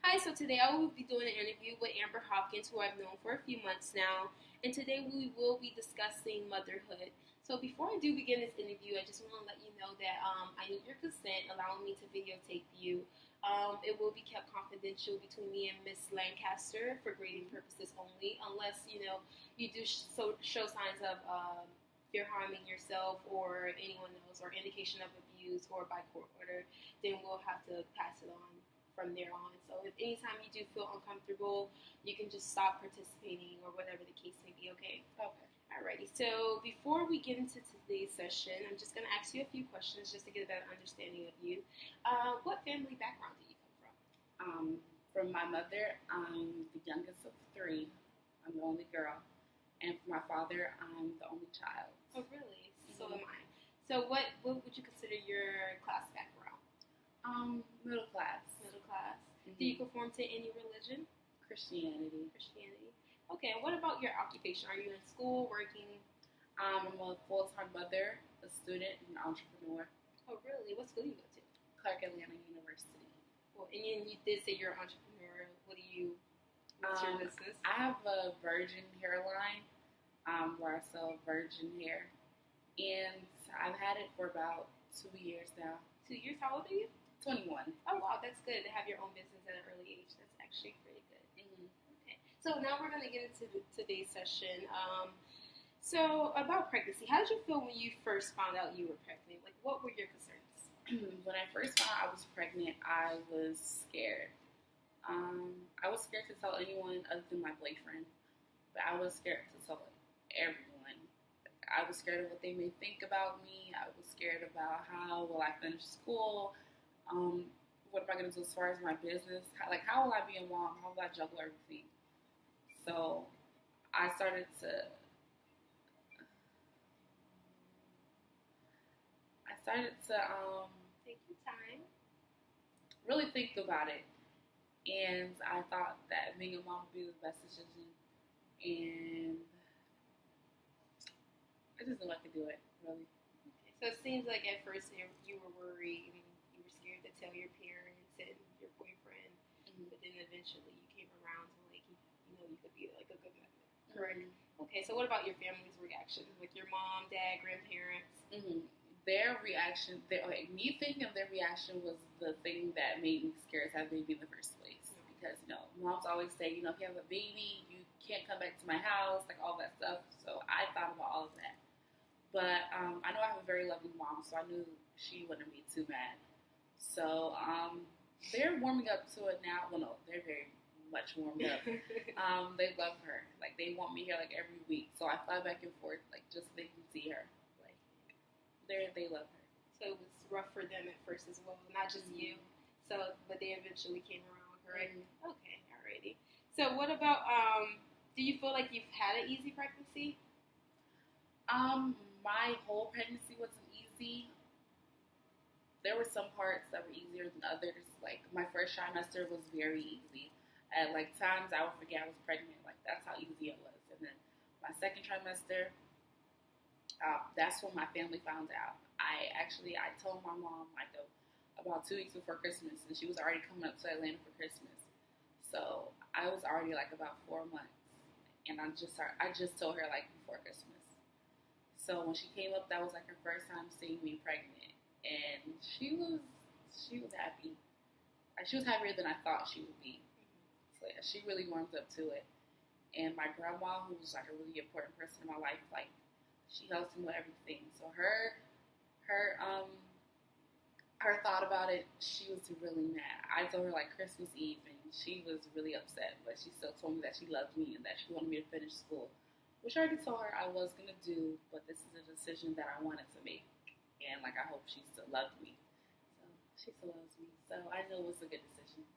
Hi, so today I will be doing an interview with Amber Hopkins, who I've known for a few months now, and today we will be discussing motherhood. So before I do begin this interview, I just want to let you know that I need your consent, allowing me to videotape you. It will be kept confidential between me and Miss Lancaster for grading purposes only, unless you do show signs of fear harming yourself or anyone else, or indication of abuse or by court order. Then we'll have to pass it on from there on. So if anytime you do feel uncomfortable, you can just stop participating or whatever the case may be, okay? Okay. Alrighty, so before we get into today's session, I'm just going to ask you a few questions just to get a better understanding of you. What family background do you come from? From my mother, I'm the youngest of three. I'm the only girl. And from my father, I'm the only child. Oh, really? So am I. So what would you consider your class background? Middle class. Middle class. Mm-hmm. Do you conform to any religion? Christianity. Okay, and what about your occupation? Are you in school, working? I'm a full-time mother, a student, and an entrepreneur. Oh, really? What school do you go to? Clark Atlanta University. Well, and then you did say you're an entrepreneur. What's your business? I have a virgin hairline where I sell virgin hair. And I've had it for about 2 years now. 2 years? How old are you? 21. Oh, wow, that's good to have your own business at an early age. That's actually pretty good. Mm-hmm. Okay, so now we're going to get into today's session. So about pregnancy, how did you feel when you first found out you were pregnant? Like, what were your concerns? When I first found out I was pregnant, I was scared. I was scared to tell anyone other than my boyfriend, but I was scared to tell everyone. I was scared of what they may think about me. I was scared about how will I finish school. What am I going to do as far as my business? How will I be a mom? How will I juggle everything? So I started to take your time, really think about it. And I thought that being a mom would be the best decision. And I just knew I could do it, really. Okay, so it seems like at first you were worried and you were scared to tell your parents and your boyfriend, but then eventually you came around to you could be like a good mother, correct? Mm-hmm. Okay, so what about your family's reaction with your mom, dad, grandparents? Mm-hmm. Their reaction, me thinking of their reaction was the thing that made me scared to have a baby in the first place. Mm-hmm. Because, moms always say, if you have a baby, you can't come back to my house, like all that stuff. So I thought about all of that. But I know I have a very loving mom, so I knew she wouldn't be too mad. So they're warming up to it now. Well, no, they're very much warmed up. They love her. Like, they want me here, every week. So I fly back and forth, just so they can see her. They love her. So it was rough for them at first as well, not just you. So, but they eventually came around, correct? Mm-hmm. Okay, alrighty. So what about, do you feel like you've had an easy pregnancy? My whole pregnancy wasn't easy. There were some parts that were easier than others. Like, my first trimester was very easy. At, times I would forget I was pregnant. That's how easy it was. And then my second trimester, that's when my family found out. I told my mom, about 2 weeks before Christmas, and she was already coming up to Atlanta for Christmas. So I was already, about 4 months. And I just told her, before Christmas. So when she came up, that was her first time seeing me pregnant, and she was happy. She was happier than I thought she would be. So yeah, she really warmed up to it. And my grandma, who was a really important person in my life, she helps me with everything. So her thought about it, she was really mad. I told her Christmas Eve, and she was really upset, but she still told me that she loved me and that she wanted me to finish school. Which I already told her I was going to do, but this is a decision that I wanted to make. And, I hope she still loved me. So, she still loves me. So, I know it was a good decision.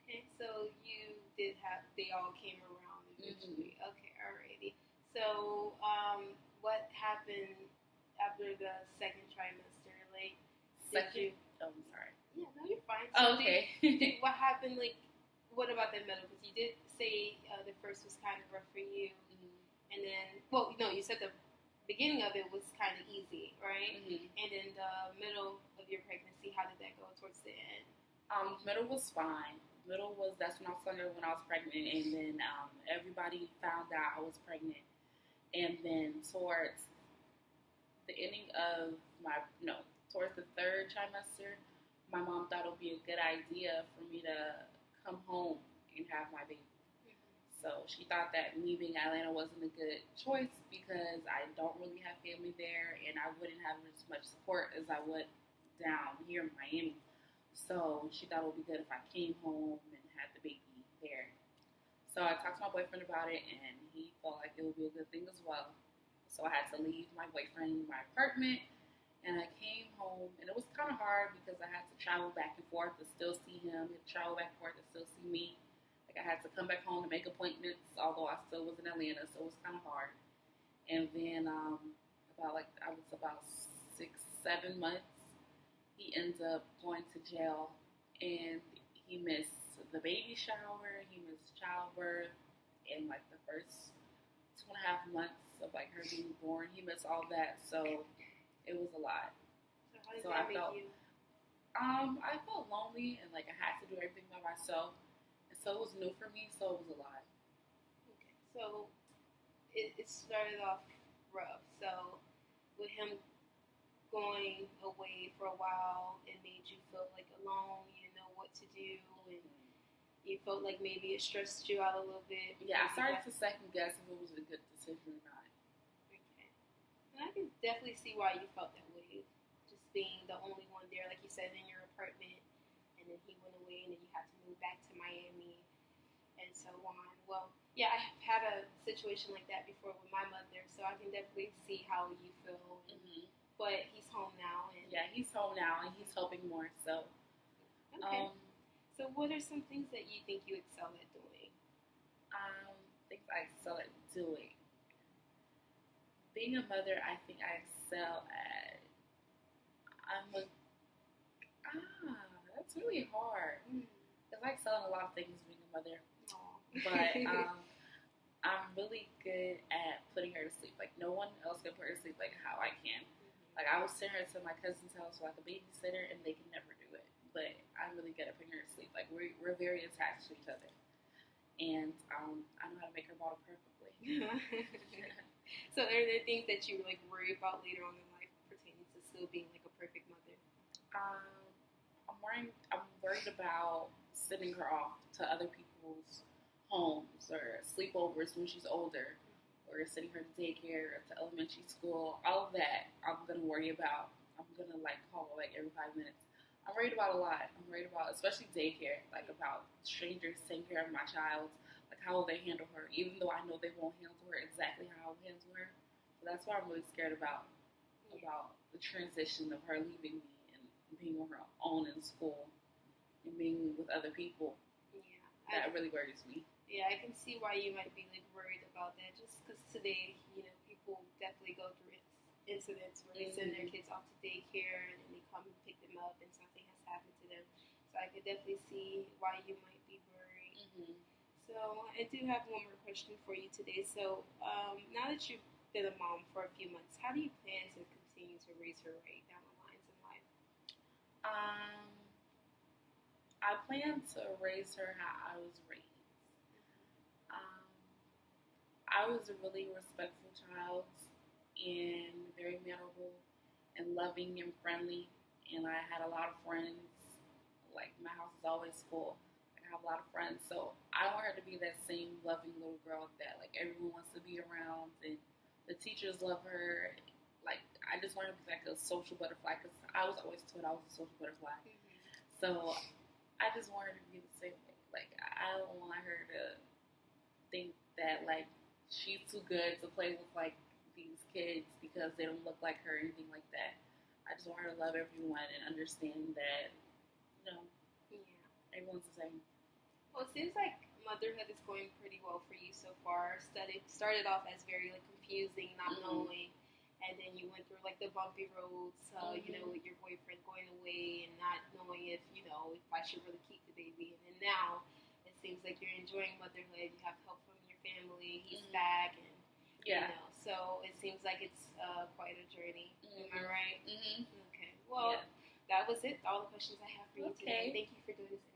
Okay, so they all came around eventually. Mm-hmm. Okay, alrighty. So, what happened after the second trimester? Oh, I'm sorry. Yeah, no, you're fine. So okay. What happened, what about the middle? Because you did say the first was kind of rough for you. And then, you said the beginning of it was kind of easy, right? Mm-hmm. And then the middle of your pregnancy, how did that go towards the end? Middle was fine. middle was that's when I was younger when I was pregnant, and then everybody found out I was pregnant, and then towards the ending of my no towards the third trimester, my mom thought it would be a good idea for me to come home and have my baby. So she thought that me being in Atlanta wasn't a good choice because I don't really have family there and I wouldn't have as much support as I would down here in Miami. So she thought it would be good if I came home and had the baby there. So I talked to my boyfriend about it and he felt like it would be a good thing as well. So I had to leave my boyfriend in my apartment and I came home and it was kind of hard because I had to travel back and forth to still see him, travel back and forth to still see me. I had to come back home to make appointments, although I still was in Atlanta, so it was kind of hard. And then about 6-7 months, he ends up going to jail, and he missed the baby shower, he missed childbirth, and like the first 2.5 months of like her being born, he missed all that. So it was a lot. So how did that make you? I felt lonely and like I had to do everything by myself. So it was new for me, so it was a lot. Okay, so it started off rough. So with him going away for a while, it made you feel like alone. You didn't know what to do, and you felt like maybe it stressed you out a little bit. Yeah, I started to second guess if it was a good decision or not. Okay, and I can definitely see why you felt that way. Just being the only one there, like you said, in your apartment. And then he went away, and then you had to move back to Miami, and so on. Well, yeah, I have had a situation like that before with my mother, so I can definitely see how you feel. Mm-hmm. But he's home now, and yeah, he's home now, and he's helping more. So, okay. So, what are some things that you think you excel at doing? Things I excel at doing. Being a mother, I think I excel at. That's really hard. Because I excel in a lot of things being a mother. But I'm really good at putting her to sleep. Like, no one else can put her to sleep like how I can. Like, I will send her to my cousin's house like a babysitter, and they can never do it. But I'm really good at putting her to sleep. Like, we're very attached to each other. And I know how to make her bottle perfectly. So are there things that you like worry about later on in life pertaining to still being like a perfect mother? I'm worried about sending her off to other people's homes or sleepovers when she's older, or sending her to daycare or to elementary school. All of that I'm gonna worry about. I'm gonna like call like every 5 minutes. I'm worried about a lot. I'm worried about especially daycare, like about strangers taking care of my child, like how will they handle her, even though I know they won't handle her exactly how I'll handle her. So that's what I'm really scared about the transition of her leaving me and being on her own in school and being with other people. Yeah, that really worries me. Yeah, I can see why you might be like worried about that. Just because today, people definitely go through incidents where they send their kids off to daycare and then they come and pick them up and something has happened to them. So I could definitely see why you might be worried. So I do have one more question for you today. So now that you've been a mom for a few months, how do you plan to continue to raise her right down the lines in life? I plan to raise her how I was raised. I was a really respectful child and very mannerable and loving and friendly, and I had a lot of friends. Like, my house is always full. I have a lot of friends, so I want her to be that same loving little girl that like everyone wants to be around, and the teachers love her. Like, I just want her to be like a social butterfly, because I was always told I was a social butterfly. So I just want her to be the same way. Like, I don't want her to think that like she's too good to play with like these kids because they don't look like her or anything like that. I just want her to love everyone and understand that, everyone's the same. Well, it seems like motherhood is going pretty well for you so far. Started off as very like confusing, not knowing, and then you went through like the bumpy roads, with your boyfriend going away and not knowing if I should really keep the baby. And then now it seems like you're enjoying motherhood. You have help from your family. He's back, and so it seems like it's quite a journey. Am I right? Okay. Well, that was it. All the questions I have for you today. Thank you for doing this.